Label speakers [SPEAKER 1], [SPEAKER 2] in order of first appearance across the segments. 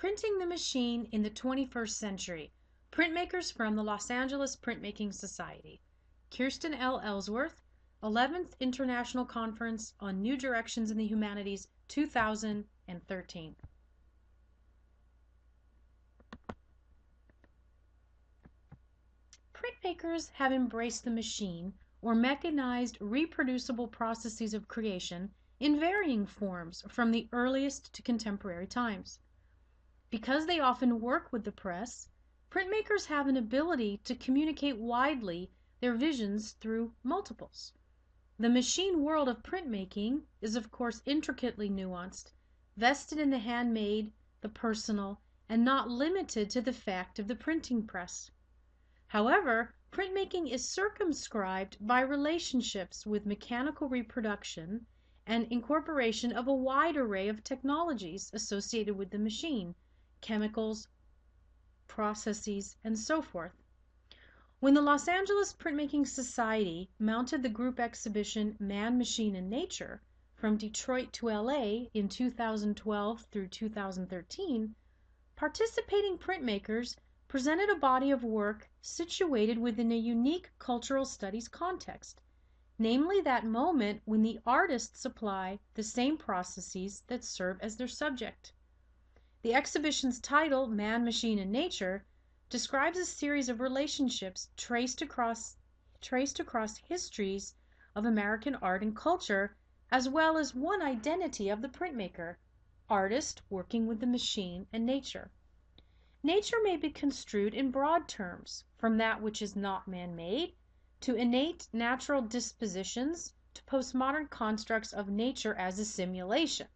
[SPEAKER 1] Printing the Machine in the 21st Century. Printmakers from the Los Angeles Printmaking Society. Kirsten L. Ellsworth, 11th International Conference on New Directions in the Humanities, 2013. Printmakers have embraced the machine or mechanized reproducible processes of creation in varying forms from the earliest to contemporary times. Because they often work with the press, printmakers have an ability to communicate widely their visions through multiples. The machine world of printmaking is of course intricately nuanced, vested in the handmade, the personal, and not limited to the fact of the printing press. However, printmaking is circumscribed by relationships with mechanical reproduction and incorporation of a wide array of technologies associated with the machine, chemicals, processes, and so forth. When the Los Angeles Printmaking Society mounted the group exhibition Man, Machine, and Nature from Detroit to LA in 2012 through 2013, participating printmakers presented a body of work situated within a unique cultural studies context, namely that moment when the artists apply the same processes that serve as their subject. The exhibition's title, Man, Machine, and Nature, describes a series of relationships traced across histories of American art and culture, as well as one identity of the printmaker, artist working with the machine and nature. Nature may be construed in broad terms, from that which is not man-made, to innate natural dispositions, to postmodern constructs of nature as a simulation,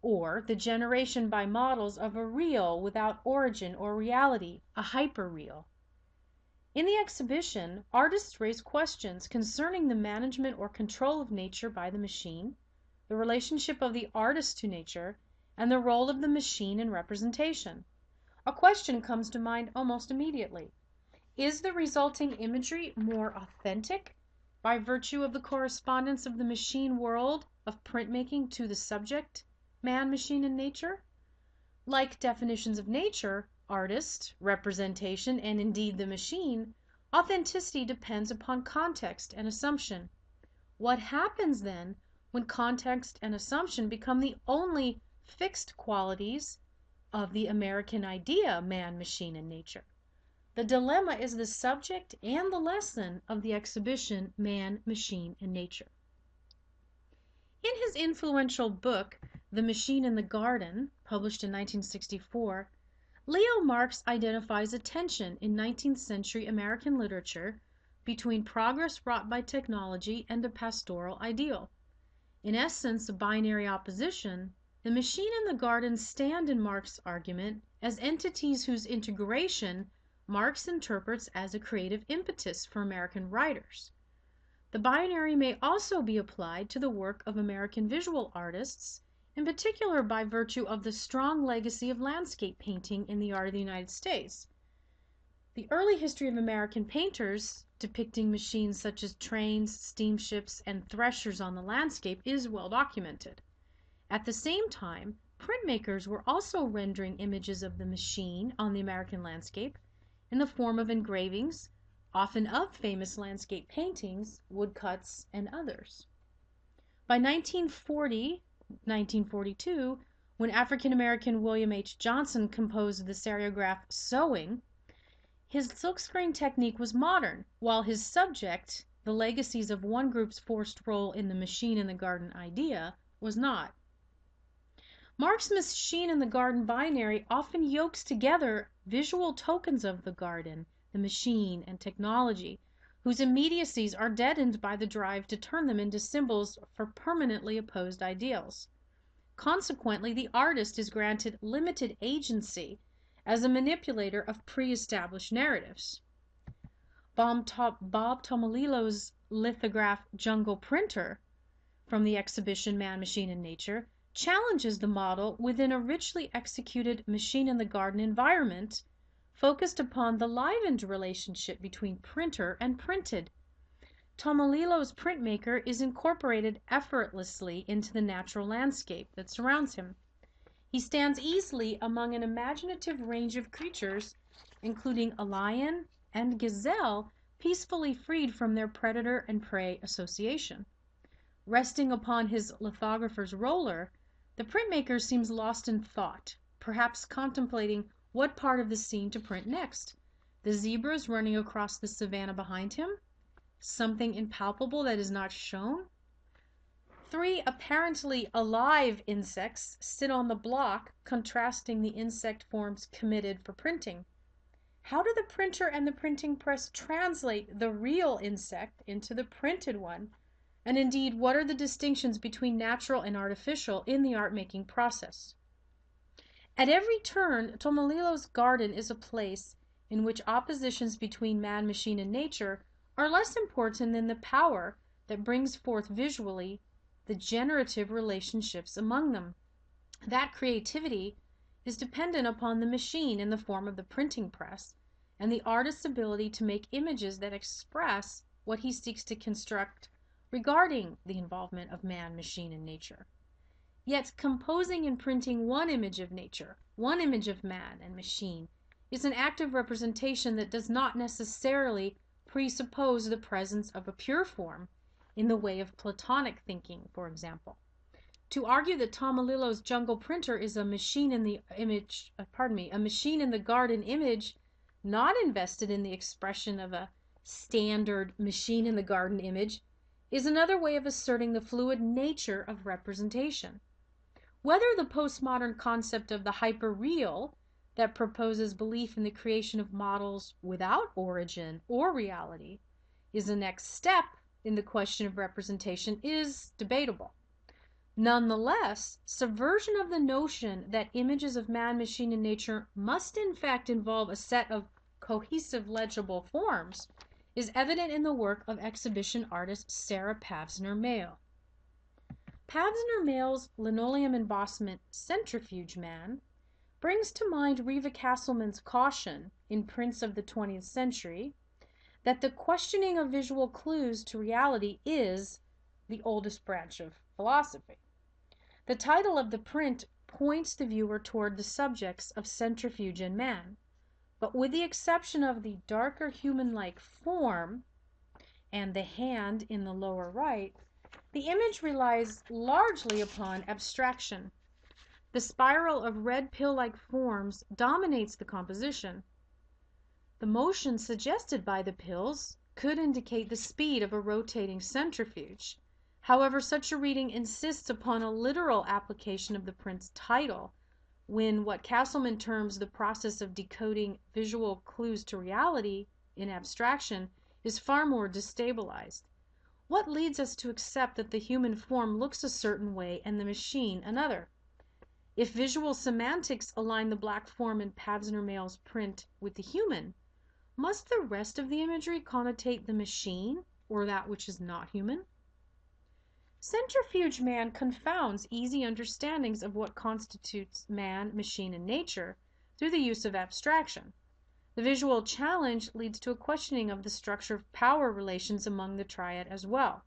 [SPEAKER 1] or the generation by models of a real without origin or reality, a hyperreal. In the exhibition, artists raise questions concerning the management or control of nature by the machine, the relationship of the artist to nature, and the role of the machine in representation. A question comes to mind almost immediately. Is the resulting imagery more authentic by virtue of the correspondence of the machine world of printmaking to the subject, man, machine, and nature? Like definitions of nature, artist, representation, and indeed the machine, authenticity depends upon context and assumption. What happens then when context and assumption become the only fixed qualities of the American idea, man, machine, and nature? The dilemma is the subject and the lesson of the exhibition, Man, Machine, and Nature. In his influential book, The Machine in the Garden, published in 1964, Leo Marx identifies a tension in 19th century American literature between progress wrought by technology and a pastoral ideal. In essence, a binary opposition, the machine and the garden stand in Marx's argument as entities whose integration Marx interprets as a creative impetus for American writers. The binary may also be applied to the work of American visual artists, in particular by virtue of the strong legacy of landscape painting in the art of the United States. The early history of American painters depicting machines such as trains, steamships, and threshers on the landscape is well documented. At the same time, printmakers were also rendering images of the machine on the American landscape in the form of engravings, often of famous landscape paintings, woodcuts, and others. By 1942, when African-American William H. Johnson composed the seriograph Sewing, his silkscreen technique was modern, while his subject, the legacies of one group's forced role in the machine in the garden idea, was not. Marx's machine and the garden binary often yokes together visual tokens of the garden, the machine, and technology, whose immediacies are deadened by the drive to turn them into symbols for permanently opposed ideals. Consequently, the artist is granted limited agency as a manipulator of pre-established narratives. Bob Tomalilo's lithograph Jungle Printer from the exhibition Man, Machine, and Nature challenges the model within a richly executed machine in the garden environment focused upon the livened relationship between printer and printed. Tomalilo's printmaker is incorporated effortlessly into the natural landscape that surrounds him. He stands easily among an imaginative range of creatures, including a lion and gazelle peacefully freed from their predator and prey association. Resting upon his lithographer's roller, the printmaker seems lost in thought, perhaps contemplating what part of the scene to print next. The zebras running across the savanna behind him? Something impalpable that is not shown? 3 apparently alive insects sit on the block, contrasting the insect forms committed for printing. How do the printer and the printing press translate the real insect into the printed one? And indeed, what are the distinctions between natural and artificial in the art-making process? At every turn, Tomalilo's garden is a place in which oppositions between man, machine, and nature are less important than the power that brings forth visually the generative relationships among them. That creativity is dependent upon the machine in the form of the printing press, and the artist's ability to make images that express what he seeks to construct regarding the involvement of man, machine, and nature. Yet composing and printing one image of nature, one image of man and machine, is an act of representation that does not necessarily presuppose the presence of a pure form in the way of Platonic thinking, for example. To argue that Tomalilo's jungle printer is a machine in the garden image, not invested in the expression of a standard machine in the garden image, is another way of asserting the fluid nature of representation. Whether the postmodern concept of the hyperreal that proposes belief in the creation of models without origin or reality is the next step in the question of representation is debatable. Nonetheless, subversion of the notion that images of man, machine, and nature must in fact involve a set of cohesive legible forms is evident in the work of exhibition artist Sarah Pavsner-Mayle. Pavsner-Mayle's linoleum embossment Centrifuge Man brings to mind Reva Castleman's caution in Prints of the 20th Century that the questioning of visual clues to reality is the oldest branch of philosophy. The title of the print points the viewer toward the subjects of centrifuge and man, but with the exception of the darker human-like form and the hand in the lower right, the image relies largely upon abstraction. The spiral of red pill-like forms dominates the composition. The motion suggested by the pills could indicate the speed of a rotating centrifuge. However, such a reading insists upon a literal application of the print's title, when what Castleman terms the process of decoding visual clues to reality in abstraction is far more destabilized. What leads us to accept that the human form looks a certain way and the machine another? If visual semantics align the black form in Pavsner-Mayle's print with the human, must the rest of the imagery connotate the machine or that which is not human? Centrifuge Man confounds easy understandings of what constitutes man, machine, and nature through the use of abstraction. The visual challenge leads to a questioning of the structure of power relations among the triad as well.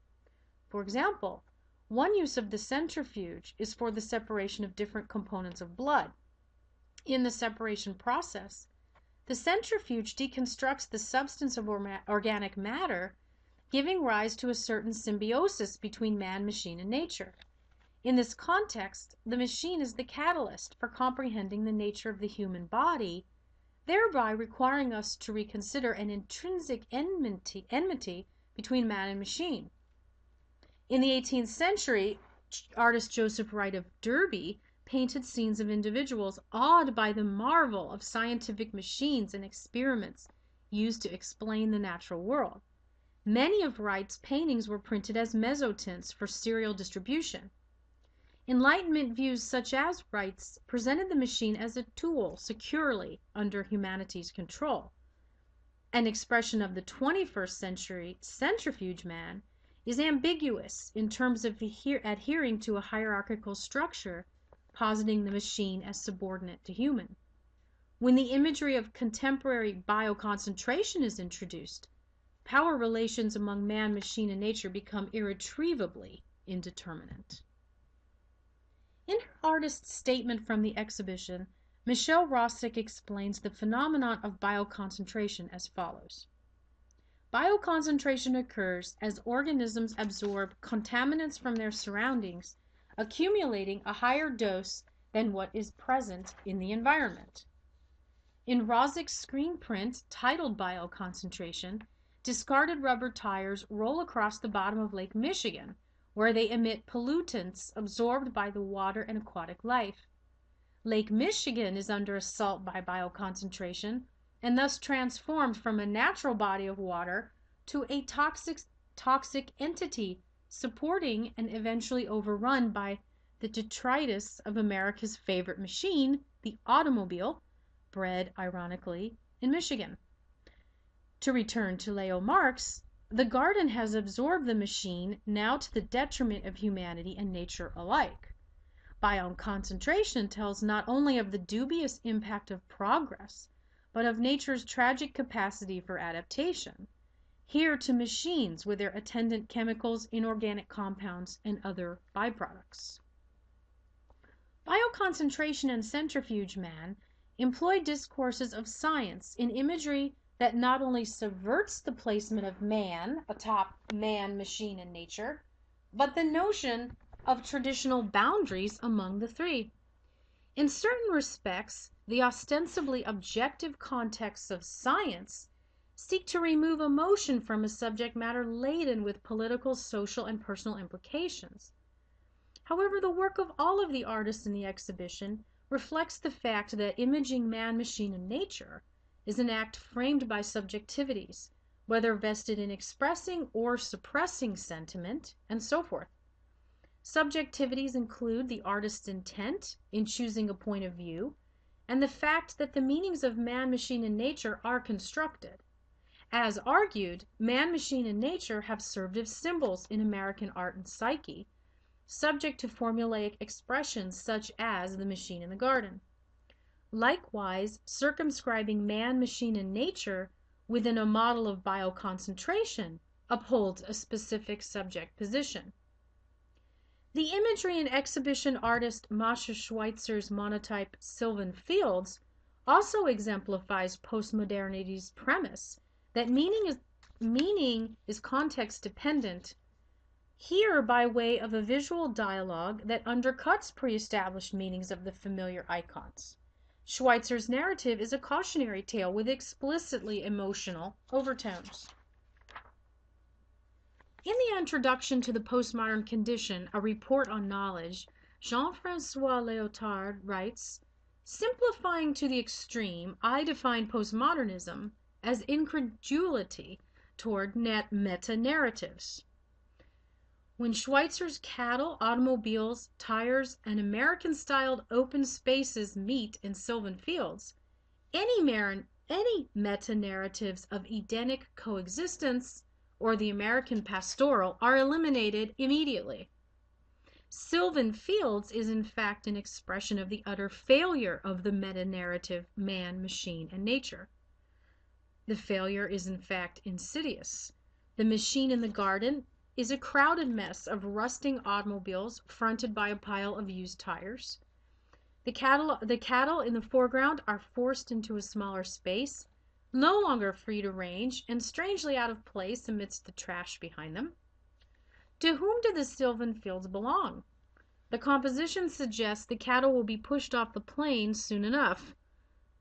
[SPEAKER 1] For example, one use of the centrifuge is for the separation of different components of blood. In the separation process, the centrifuge deconstructs the substance of organic matter, giving rise to a certain symbiosis between man, machine, and nature. In this context, the machine is the catalyst for comprehending the nature of the human body, thereby requiring us to reconsider an intrinsic enmity between man and machine. In the 18th century, artist Joseph Wright of Derby painted scenes of individuals awed by the marvel of scientific machines and experiments used to explain the natural world. Many of Wright's paintings were printed as mezzotints for serial distribution. Enlightenment views such as Wright's presented the machine as a tool securely under humanity's control. An expression of the 21st century centrifuge man is ambiguous in terms of adhering to a hierarchical structure, positing the machine as subordinate to human. When the imagery of contemporary bioconcentration is introduced, power relations among man, machine, and nature become irretrievably indeterminate. In her artist's statement from the exhibition, Michelle Rosick explains the phenomenon of bioconcentration as follows. Bioconcentration occurs as organisms absorb contaminants from their surroundings, accumulating a higher dose than what is present in the environment. In Rosick's screen print titled Bioconcentration, discarded rubber tires roll across the bottom of Lake Michigan, where they emit pollutants absorbed by the water and aquatic life. Lake Michigan is under assault by bioconcentration and thus transformed from a natural body of water to a toxic entity, supporting and eventually overrun by the detritus of America's favorite machine, the automobile, bred, ironically, in Michigan. To return to Leo Marx, the garden has absorbed the machine, now to the detriment of humanity and nature alike. Bioconcentration tells not only of the dubious impact of progress, but of nature's tragic capacity for adaptation. Here to machines with their attendant chemicals, inorganic compounds, and other byproducts. Bioconcentration and centrifuge man employ discourses of science in imagery that not only subverts the placement of man atop man, machine, and nature, but the notion of traditional boundaries among the three. In certain respects, the ostensibly objective contexts of science seek to remove emotion from a subject matter laden with political, social, and personal implications. However, the work of all of the artists in the exhibition reflects the fact that imaging man, machine, and nature is an act framed by subjectivities, whether vested in expressing or suppressing sentiment, and so forth. Subjectivities include the artist's intent in choosing a point of view, and the fact that the meanings of man, machine, and nature are constructed. As argued, man, machine, and nature have served as symbols in American art and psyche, subject to formulaic expressions such as the machine in the garden. Likewise, circumscribing man, machine, and nature within a model of bioconcentration upholds a specific subject position. The imagery in exhibition artist Masha Schweitzer's monotype Sylvan Fields also exemplifies postmodernity's premise that meaning is context dependent, here by way of a visual dialogue that undercuts pre-established meanings of the familiar icons. Schweitzer's narrative is a cautionary tale with explicitly emotional overtones. In the introduction to the Postmodern Condition, a report on knowledge, Jean-François Lyotard writes, "Simplifying to the extreme, I define postmodernism as incredulity toward meta-narratives." When Schweitzer's cattle, automobiles, tires, and American-styled open spaces meet in Sylvan Fields, any meta-narratives of Edenic coexistence or the American pastoral are eliminated immediately. Sylvan Fields is in fact an expression of the utter failure of the meta-narrative man, machine, and nature. The failure is in fact insidious. The machine in the garden is a crowded mess of rusting automobiles fronted by a pile of used tires. The cattle in the foreground are forced into a smaller space, no longer free to range and strangely out of place amidst the trash behind them. To whom do the Sylvan Fields belong? The composition suggests the cattle will be pushed off the plain soon enough.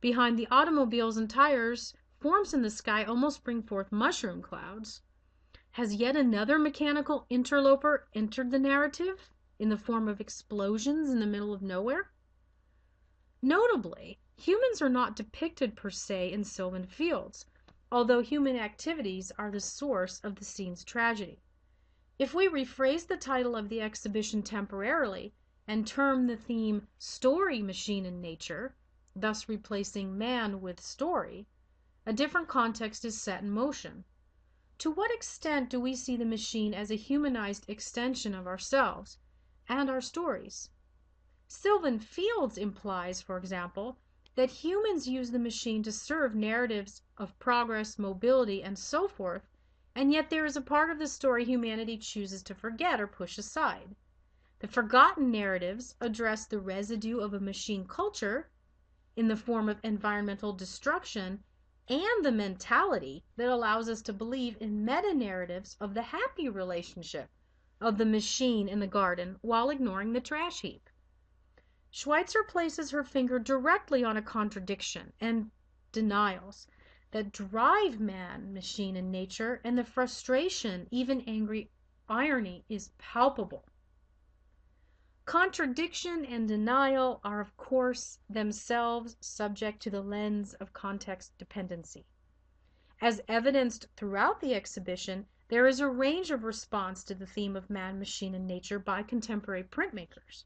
[SPEAKER 1] Behind the automobiles and tires, forms in the sky almost bring forth mushroom clouds. Has yet another mechanical interloper entered the narrative in the form of explosions in the middle of nowhere? Notably, humans are not depicted per se in Sylvan Fields, although human activities are the source of the scene's tragedy. If we rephrase the title of the exhibition temporarily and term the theme Story, Machine, and Nature, thus replacing man with story, a different context is set in motion. To what extent do we see the machine as a humanized extension of ourselves and our stories? Sylvan Fields implies, for example, that humans use the machine to serve narratives of progress, mobility, and so forth, and yet there is a part of the story humanity chooses to forget or push aside. The forgotten narratives address the residue of a machine culture in the form of environmental destruction and the mentality that allows us to believe in meta-narratives of the happy relationship of the machine in the garden while ignoring the trash heap. Schweitzer places her finger directly on a contradiction and denials that drive man, machine, and nature, and the frustration, even angry irony, is palpable. Contradiction and denial are, of course, themselves subject to the lens of context dependency. As evidenced throughout the exhibition, there is a range of response to the theme of man, machine, and nature by contemporary printmakers.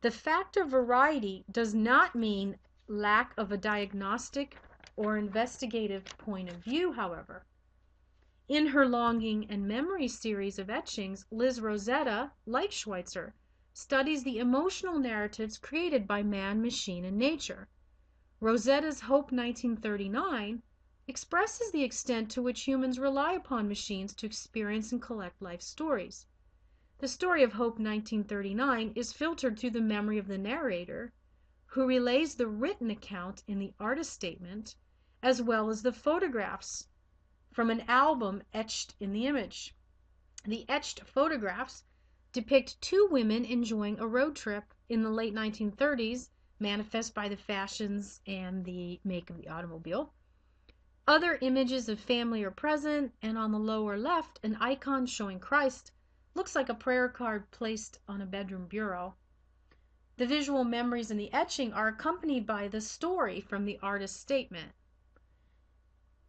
[SPEAKER 1] The fact of variety does not mean lack of a diagnostic or investigative point of view, however. In her Longing and Memory series of etchings, Liz Rosetta, like Schweitzer, studies the emotional narratives created by man, machine, and nature. Rosetta's Hope 1939 expresses the extent to which humans rely upon machines to experience and collect life stories. The story of Hope 1939 is filtered through the memory of the narrator, who relays the written account in the artist statement, as well as the photographs from an album etched in the image. The etched photographs depict two women enjoying a road trip in the late 1930s, manifest by the fashions and the make of the automobile. Other images of family are present, and on the lower left, an icon showing Christ looks like a prayer card placed on a bedroom bureau. The visual memories in the etching are accompanied by the story from the artist's statement.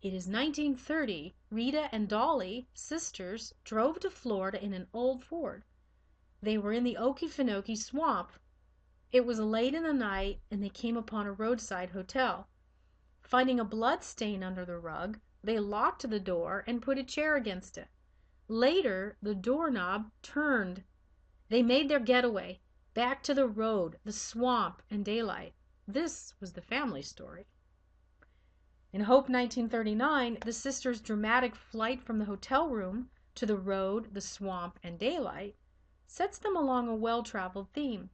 [SPEAKER 1] It is 1930. Rita and Dolly, sisters, drove to Florida in an old Ford. They were in the Okefenokee swamp. It was late in the night, and they came upon a roadside hotel. Finding a blood stain under the rug, they locked the door and put a chair against it. Later, the doorknob turned. They made their getaway, back to the road, the swamp, and daylight. This was the family story. In Hope 1939, the sisters' dramatic flight from the hotel room to the road, the swamp, and daylight sets them along a well-traveled theme.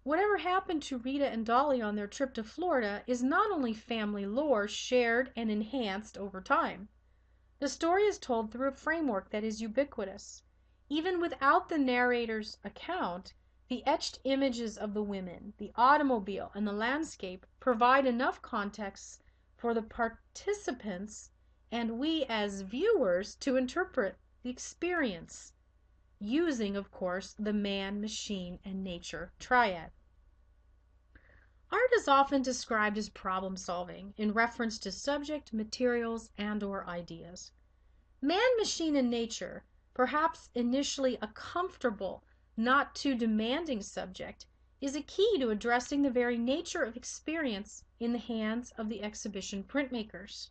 [SPEAKER 1] Whatever happened to Rita and Dolly on their trip to Florida is not only family lore shared and enhanced over time. The story is told through a framework that is ubiquitous. Even without the narrator's account, the etched images of the women, the automobile, and the landscape provide enough context for the participants and we as viewers to interpret the experience, using, of course, the man, machine, and nature triad. Art is often described as problem-solving in reference to subject, materials, and/or ideas. Man, machine, and nature, perhaps initially a comfortable, not too demanding subject, is a key to addressing the very nature of experience in the hands of the exhibition printmakers.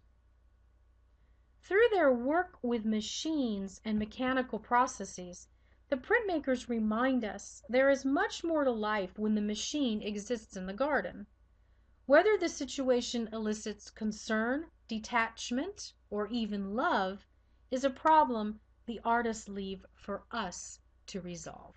[SPEAKER 1] Through their work with machines and mechanical processes, the printmakers remind us there is much more to life when the machine exists in the garden. Whether the situation elicits concern, detachment, or even love is a problem the artists leave for us to resolve.